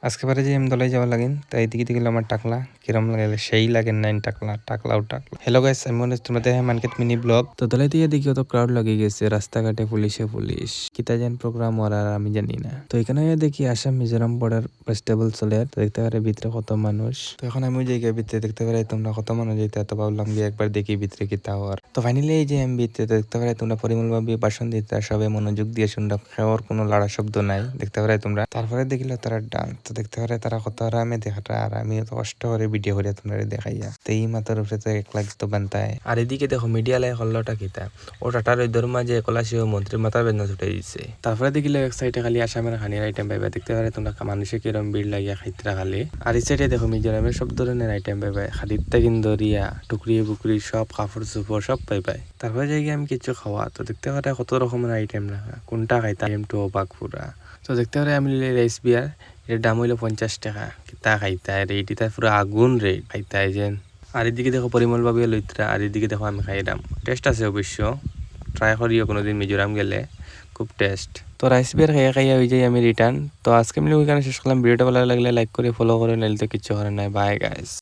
আজকে বারে যে আমি দলাই যাওয়া লাগিন তাই এদিকে দিকে আমার টাকলা কিরম লাগে সেই লাগে নাইন টাকলাও টাকলা। হ্যালো গাইস, আমি মনে তোমরা দেখে মার্কেট মিনি ব্লগ। তো দলাই দিয়ে দেখি অত ক্রাউড লাগিয়ে গেছে, রাস্তাঘাটে পুলিশ কিতা যেন প্রোগ্রাম ওর আর আমি জানি না। তো এখানে দেখি আসাম মিজোরাম বর্ডার ফেস্টিভ্যাল চলে, তো দেখতে পারে ভিতরে কত মানুষ। তো এখন আমি যাই ভিতরে, দেখতে পারে তোমরা কত মানুষ যাইতে, তো ভাবলাম গিয়ে একবার দেখি ভিতরে কি তাওয়ার। তো ফাইনালি এই যে আমি ভিতরে দেখতে পারে তোমরা পরিমল ভাবে ভাষণ দিতে সবাই মনোযোগ দিয়ে শুনলাম, খাওয়ার কোনো লাড়া শব্দ নাই দেখতে পারে তোমরা। তারপরে দেখিল তারা ডান্স, তো দেখতে পারে তারা কত আরামে দেখাটা, আর আমি তো কষ্ট করে ভিডিও করে তোমরা দেখাইয়া। তো এই মাথার উপরে তো 1 লাখ তো বান্তায়। আর এদিকে দেখো মিডিয়া লাই হল্লটা কিতা ও টাটার ওই ধর্মা যে কলাশীয় মন্ত্রীর মাথার বেদনা ছুটে দিচ্ছে। তারপরে দেখিলে এক সাইডে খালি আসামের খানির আইটেম পাইবা, দেখতে পারে তোমরা মানুষে কিরম ভিড় লাগিয়া খাইতরা খালি। আর এই সাইডে দেখো মিজোরামের সব ধরনের আইটেম পাইবা, খালিদটা কিন্তু দরিয়া টুকরি বুকরি সব কাপড় চোপড় সব পাইবাই। তারপরে যাই আমি কিছু খাওয়া, তো দেখতে পারে কত রকমের আইটেম রাখা, কোনটা খাইতা আইটেম টু অবাক পুরা। তো দেখতে পারে আমি রাইস বিয়ার, এর দাম হইলো 50 টাকা। কিতা খাইতা রেট পুরো আগুন রেট খাইতা যেন। আর এদিকে দেখো পরিমল ভাবে লইত্রা, আর এদিকে দেখো আমি খাইলাম। টেস্ট আছে অবশ্য, ট্রাই করিও কোনোদিন মিজোরাম গেলে, খুব টেস্ট। তো রাইস বিয়ার খাইয়া হয়ে যাই আমি রিটার্ন। তো আজকে আমি ওইখানে শেষ করলাম। ভিডিওটা ভালো লাগলে লাইক করে ফলো করে, নাইলে তো কিচ্ছু করে নাই। Bye guys.